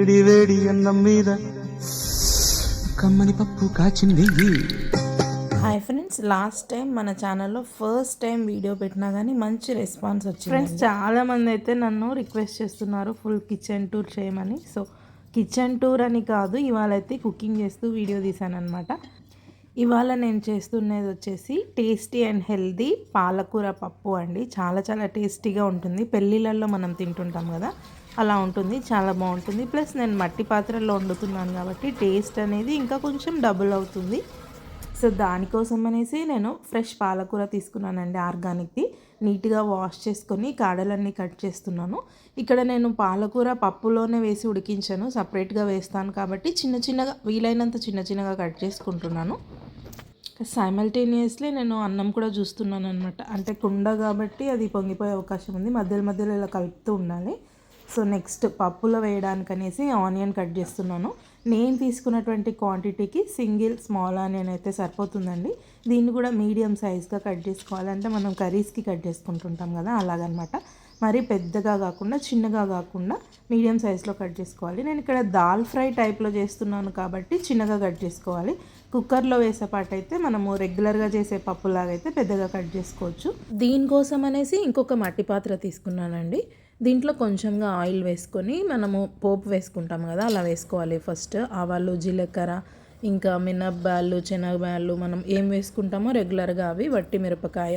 వేడి వేడి అన్నం మీద కమ్మని పప్పు కాచింది. హాయ్ ఫ్రెండ్స్, లాస్ట్ టైం మన ఛానల్లో ఫస్ట్ టైం వీడియో పెట్టినా కానీ మంచి రెస్పాన్స్ వచ్చింది. ఫ్రెండ్స్ చాలామంది అయితే నన్ను రిక్వెస్ట్ చేస్తున్నారు ఫుల్ కిచెన్ టూర్ చేయమని. సో కిచెన్ టూర్ అని కాదు, ఇవాళ అయితే కుకింగ్ చేస్తూ వీడియో తీశాను అనమాట. ఇవాళ నేను చేస్తున్నది వచ్చేసి టేస్టీ అండ్ హెల్దీ పాలకూర పప్పు అండి. చాలా చాలా టేస్టీగా ఉంటుంది. పెళ్ళిళ్ళల్లో మనం తింటుంటాం కదా, అలా ఉంటుంది. చాలా బాగుంటుంది. ప్లస్ నేను మట్టి పాత్రలో వండుతున్నాను కాబట్టి టేస్ట్ అనేది ఇంకా కొంచెం డబుల్ అవుతుంది. సో దానికోసం అనేసి నేను ఫ్రెష్ పాలకూర తీసుకున్నానండి, ఆర్గానిక్ది. నీట్గా వాష్ చేసుకొని కాడలన్నీ కట్ చేస్తున్నాను. ఇక్కడ నేను పాలకూర పప్పులోనే వేసి ఉడికించాను, సపరేట్గా వేస్తాను కాబట్టి చిన్న చిన్నగా వీలైనంత చిన్న చిన్నగా కట్ చేసుకుంటున్నాను. సైమల్టేనియస్లీ నేను అన్నం కూడా చూస్తున్నాను అనమాట. అంటే కుండ కాబట్టి అది పొంగిపోయే అవకాశం ఉంది, మధ్యలో మధ్యలో ఇలా కలుపుతూ ఉండాలి. సో నెక్స్ట్ పప్పులో వేయడానికి అనేసి ఆనియన్ కట్ చేస్తున్నాను. నేను తీసుకున్నటువంటి క్వాంటిటీకి సింగిల్ స్మాల్ ఆనియన్ అయితే సరిపోతుందండి. దీన్ని కూడా మీడియం సైజ్గా కట్ చేసుకోవాలంటే మనం కర్రీస్కి కట్ చేసుకుంటుంటాం కదా, అలాగనమాట. మరి పెద్దగా కాకుండా చిన్నగా కాకుండా మీడియం సైజులో కట్ చేసుకోవాలి. నేను ఇక్కడ దాల్ ఫ్రై టైప్లో చేస్తున్నాను కాబట్టి చిన్నగా కట్ చేసుకోవాలి. కుక్కర్లో వేసే పాటు అయితే మనము రెగ్యులర్గా చేసే పప్పులాగైతే పెద్దగా కట్ చేసుకోవచ్చు. దీనికోసం అనేసి ఇంకొక మట్టి పాత్ర తీసుకున్నానండి. దీంట్లో కొంచెంగా ఆయిల్ వేసుకొని మనము పోపు వేసుకుంటాం కదా, అలా వేసుకోవాలి. ఫస్ట్ ఆవాలు, జీలకర్ర, ఇంకా మినప్పాలు, శనగబ్యాళ్ళు, మనం ఏం వేసుకుంటామో రెగ్యులర్గా అవి, వట్టి మిరపకాయ,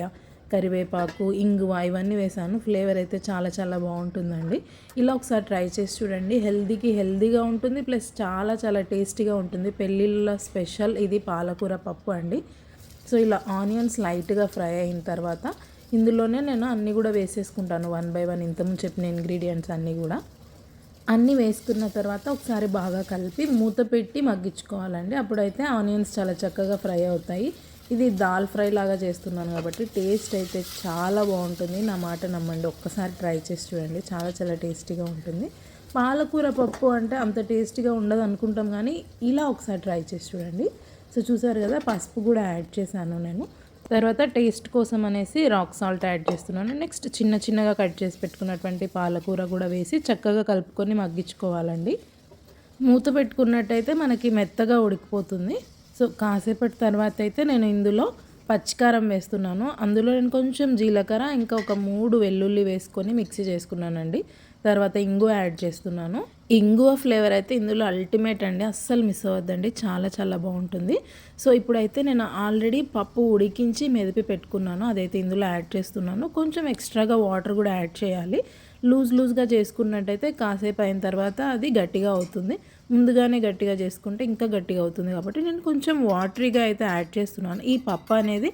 కరివేపాకు, ఇంగువ ఇవన్నీ వేసాను. ఫ్లేవర్ అయితే చాలా చాలా బాగుంటుందండి. ఇలా ఒకసారి ట్రై చేసి చూడండి. హెల్దీగా ఉంటుంది, ప్లస్ చాలా చాలా టేస్టీగా ఉంటుంది. పెళ్ళిళ్ళ స్పెషల్ ఇది పాలకూర పప్పు అండి. సో ఇలా ఆనియన్స్ లైట్గా ఫ్రై అయిన తర్వాత ఇందులోనే నేను అన్నీ కూడా వేసేసుకుంటాను 1 by 1, ఇంతకుముందు చెప్పిన ఇంగ్రీడియంట్స్ అన్నీ వేసుకున్న తర్వాత ఒకసారి బాగా కలిపి మూత పెట్టి మగ్గించుకోవాలండి. అప్పుడైతే ఆనియన్స్ చాలా చక్కగా ఫ్రై అవుతాయి. ఇది దాల్ ఫ్రై లాగా చేస్తున్నాను కాబట్టి టేస్ట్ అయితే చాలా బాగుంటుంది. నా మాట నమ్మండి, ఒక్కసారి ట్రై చేసి చూడండి. చాలా చాలా టేస్టీగా ఉంటుంది. పాలకూర పప్పు అంటే అంత టేస్టీగా ఉండదు అనుకుంటాం, కానీ ఇలా ఒకసారి ట్రై చేసి చూడండి. సో చూసారు కదా, పసుపు కూడా యాడ్ చేశాను నేను. తర్వాత టేస్ట్ కోసం అనేసి రాక్ సాల్ట్ యాడ్ చేస్తున్నాను. నెక్స్ట్ చిన్న చిన్నగా కట్ చేసి పెట్టుకున్నటువంటి పాలకూర కూడా వేసి చక్కగా కలుపుకొని మగ్గించుకోవాలండి. మూత పెట్టుకున్నట్టయితే మనకి మెత్తగా ఉడికిపోతుంది. సో కాసేపటి తర్వాత అయితే నేను ఇందులో పచ్చికారం వేస్తున్నాను. అందులో నేను కొంచెం జీలకర్ర, ఇంకా ఒక 3 వెల్లుల్లి వేసుకొని మిక్సీ చేసుకున్నానండి. తర్వాత ఇంగువ యాడ్ చేస్తున్నాను. ఇంగువ ఫ్లేవర్ అయితే ఇందులో అల్టిమేట్ అండి, అస్సలు మిస్ అవ్వద్దండి, చాలా చాలా బాగుంటుంది. సో ఇప్పుడైతే నేను ఆల్రెడీ పప్పు ఉడికించి మెదిపి పెట్టుకున్నాను, అదైతే ఇందులో యాడ్ చేస్తున్నాను. కొంచెం ఎక్స్ట్రాగా వాటర్ కూడా యాడ్ చేయాలి. లూజ్గా చేసుకున్నట్టయితే కాసేపు అయిన తర్వాత అది గట్టిగా అవుతుంది. ముందుగానే గట్టిగా చేసుకుంటే ఇంకా గట్టిగా అవుతుంది కాబట్టి నేను కొంచెం వాటరీగా అయితే యాడ్ చేస్తున్నాను. ఈ పప్పు అనేది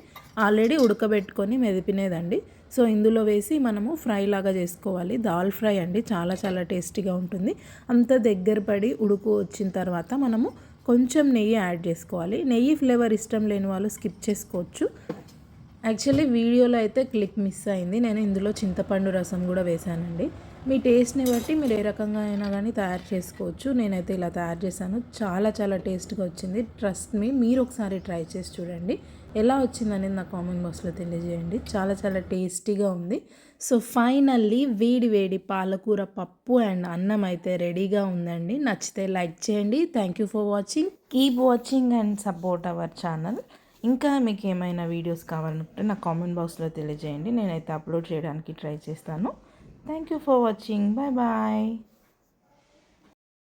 ఆల్రెడీ ఉడకబెట్టుకొని మెదిపినేదండి. సో ఇందులో వేసి మనము ఫ్రై లాగా చేసుకోవాలి. దాల్ ఫ్రై అండి, చాలా చాలా టేస్టీగా ఉంటుంది. అంత దగ్గర పడి ఉడుకు వచ్చిన తర్వాత మనము కొంచెం నెయ్యి యాడ్ చేసుకోవాలి. నెయ్యి ఫ్లేవర్ ఇష్టం లేని వాళ్ళు స్కిప్ చేసుకోవచ్చు. యాక్చువల్లీ వీడియోలో అయితే క్లిక్ మిస్ అయింది. నేను ఇందులో చింతపండు రసం కూడా వేశానండి. మీ టేస్ట్ని బట్టి మీరు ఏ రకంగా అయినా కానీ తయారు చేసుకోవచ్చు. నేనైతే ఇలా తయారు చేశాను, చాలా చాలా టేస్ట్గా వచ్చింది. ట్రస్ట్ మీ, మీరు ఒకసారి ట్రై చేసి చూడండి. ఎలా వచ్చిందనేది నా కామెంట్ బాక్స్లో తెలియజేయండి. చాలా చాలా టేస్టీగా ఉంది. సో ఫైనల్లీ వేడి వేడి పాలకూర పప్పు అండ్ అన్నం అయితే రెడీగా ఉందండి. నచ్చితే లైక్ చేయండి. Thank you for watching. Keep watching and support our channel. ఇంకా మీకు ఏమైనా వీడియోస్ కావాలంటే నా కామెంట్ బాక్స్లో తెలియజేయండి. నేనైతే అప్లోడ్ చేయడానికి ట్రై చేస్తాను. Thank you for watching. Bye bye.